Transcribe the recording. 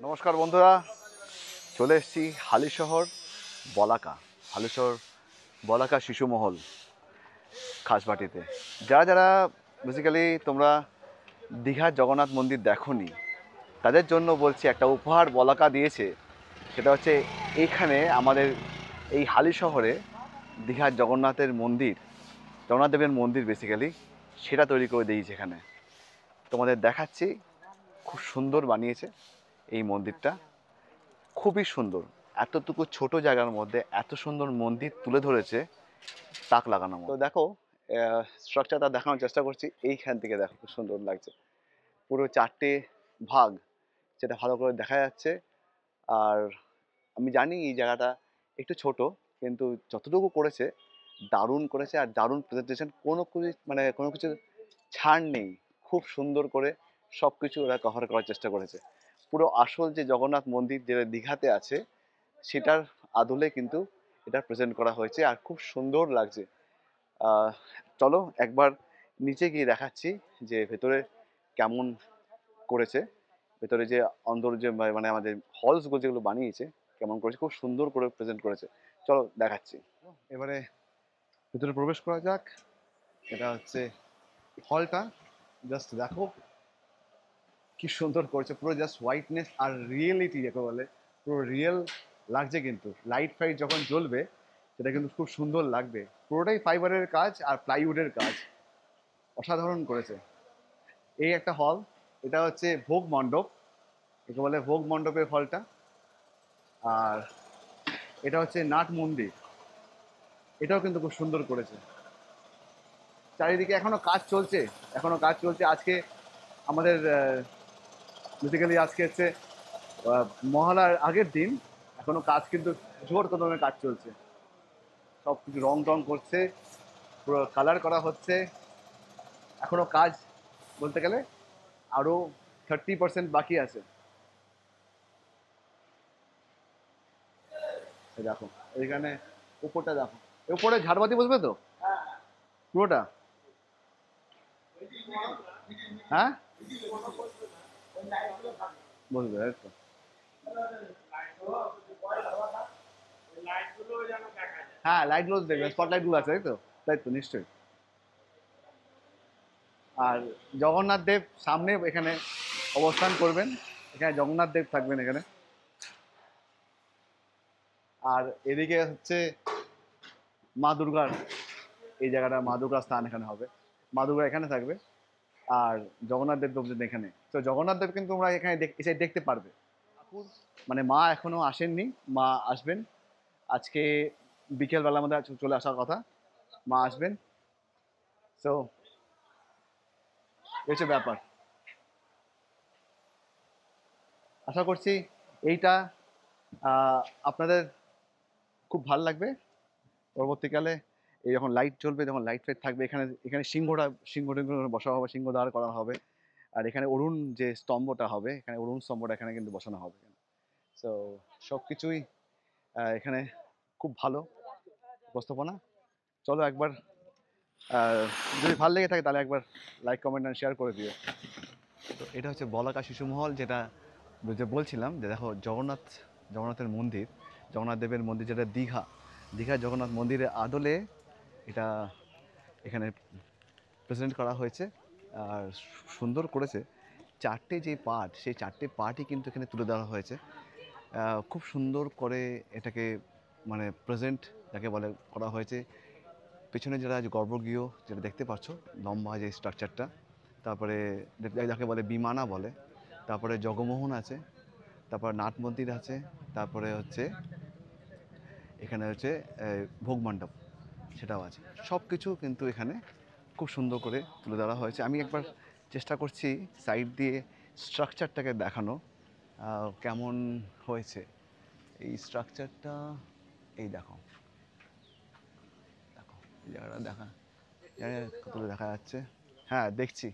নমস্কার বন্ধুরা, চলে এসেছি হালিশহর বলাকা। হালিশহর বলাকা শিশু মহল খাসবাটিতে। যারা যারা বেসিক্যালি তোমরা দীঘার জগন্নাথ মন্দির দেখোনি, তাদের জন্য বলছি একটা উপহার বলাকা দিয়েছে। সেটা হচ্ছে এইখানে আমাদের এই হালিশহরে দীঘার জগন্নাথের মন্দির, জগন্নাথ দেবের মন্দির বেসিক্যালি সেটা তৈরি করে দিয়েছে এখানে। তোমাদের দেখাচ্ছি, খুব সুন্দর বানিয়েছে এই মন্দিরটা, খুবই সুন্দর। এতটুকু ছোট জায়গার মধ্যে এত সুন্দর মন্দির তুলে ধরেছে, তাক লাগানো মতো। তো দেখো, স্ট্রাকচারটা দেখানোর চেষ্টা করছি। এইখান থেকে দেখো খুব সুন্দর লাগছে, পুরো চারটে ভাগ যেটা ভালো করে দেখা যাচ্ছে। আর আমি জানি এই জায়গাটা একটু ছোট, কিন্তু যতটুকু করেছে দারুণ করেছে। আর দারুণ প্রেজেন্টেশন, কোনো কিছু ছাড় নেই। খুব সুন্দর করে সব কিছু ওরা কভার করার চেষ্টা করেছে। পুরো আসল যে জগন্নাথ মন্দির যেটা দীঘাতে আছে সেটার আদলে কিন্তু এটা প্রেজেন্ট করা হয়েছে, আর খুব সুন্দর লাগছে। চলো একবার নিচে গিয়ে দেখাচ্ছি যে ভেতরে কেমন করেছে। ভেতরে যে অন্দর যে মানে আমাদের হলসগুলো যেগুলো বানিয়েছে কেমন করেছে, খুব সুন্দর করে প্রেজেন্ট করেছে। চলো দেখাচ্ছি। এবারে ভেতরে প্রবেশ করা যাক। এটা হচ্ছে হলটা, জাস্ট দেখো কি সুন্দর করেছে। পুরো জাস্ট হোয়াইটনেস আর রিয়েলিটি যাকে বলে, পুরো রিয়েল লাগছে। কিন্তু লাইট ফাইট যখন জ্বলবে সেটা কিন্তু খুব সুন্দর লাগবে। পুরোটাই ফাইবারের কাজ আর প্লাইউডের কাজ, অসাধারণ করেছে। এই একটা হল, এটা হচ্ছে ভোগ মণ্ডপ, একে বলে ভোগ মণ্ডপের হলটা। আর এটা হচ্ছে নাট মন্দির, এটাও কিন্তু খুব সুন্দর করেছে। চারিদিকে এখনো কাজ চলছে, এখনো কাজ চলছে। আজকে আমাদের বেসিক্যালি আজকে হচ্ছে মহালয়ার আগের দিন। এখনো কাজ কিন্তু জোর কদমে কাজ চলছে। সব কিছু রং টং করছে, পুরো কালার করা হচ্ছে। এখনো কাজ বলতে গেলে আরো 30% বাকি আছে। দেখো এইখানে উপরটা দেখো, উপরে ঝাড়বাতি বসবে তো পুরোটা? হ্যাঁ বসবে, তাই তো? হ্যাঁ, লাইটগুলো দেখবে, স্পটলাইট গুলো আছে, তাই তো? তাই তো, নিশ্চয়ই। আর জগন্নাথ দেব সামনে এখানে অবস্থান করবেন, এখানে জগন্নাথ দেব থাকবেন এখানে। আর এদিকে হচ্ছে মা দুর্গার, এই জায়গাটা মা দুর্গার স্থান এখানে হবে। মা দুর্গা এখানে থাকবে, আর জগন্নাথ দেব থাকবেন এখানে। তো জগন্নাথ দেব কিন্তু তোমরা এখানে এসে দেখতে পারবে। মানে মা এখনো আসেননি, মা আসবেন আজকে বিকেলবেলার মধ্যে চলে আসার কথা। মা আসবেন। সো হচ্ছে ব্যাপার। আশা করছি এইটা আপনাদের খুব ভালো লাগবে। পরবর্তীকালে এই যখন লাইট জ্বলবে, যখন লাইট ফাইট থাকবে এখানে, এখানে সিংহ টিংহ বসা হবে, সিংহ দাঁড় করা হবে। আর এখানে অরুণ যে স্তম্ভটা হবে, এখানে অরুণ স্তম্ভটা এখানে কিন্তু বসানো হবে। সো সব কিছুই এখানে খুব ভালো উপস্থাপনা। চলো একবার যদি ভালো লেগে থাকে তাহলে একবার লাইক কমেন্ট আর শেয়ার করে দিও। তো এটা হচ্ছে বলাকা শিশু মহল, যেটা যে বলছিলাম যে দেখো জগন্নাথের মন্দির, জগন্নাথ দেবের মন্দির, যেটা দীঘা জগন্নাথ মন্দিরের আদলে এটা এখানে প্রেজেন্ট করা হয়েছে। আর সুন্দর করেছে। চারটে যে পার্ট, সেই চারটে পার্টই কিন্তু এখানে তুলে ধরা হয়েছে। খুব সুন্দর করে এটাকে মানে প্রেজেন্ট যাকে বলে করা হয়েছে। পেছনে যেটা গর্ভগৃহ যেটা দেখতে পাচ্ছ, লম্বা যে স্ট্রাকচারটা, তারপরে যাকে বলে বিমানা বলে, তারপরে জগমোহন আছে, তারপর নাট মন্দির আছে, তারপরে হচ্ছে এখানে হচ্ছে ভোগ মণ্ডপ সেটাও আছে। সব কিছু কিন্তু এখানে খুব সুন্দর করে তুলে ধরা হয়েছে। আমি একবার চেষ্টা করছি সাইড দিয়ে স্ট্রাকচারটাকে দেখানো কেমন হয়েছে। এই স্ট্রাকচারটা, এই দেখো দেখো এই জায়গাটা কতটা দেখা যাচ্ছে। হ্যাঁ দেখছি,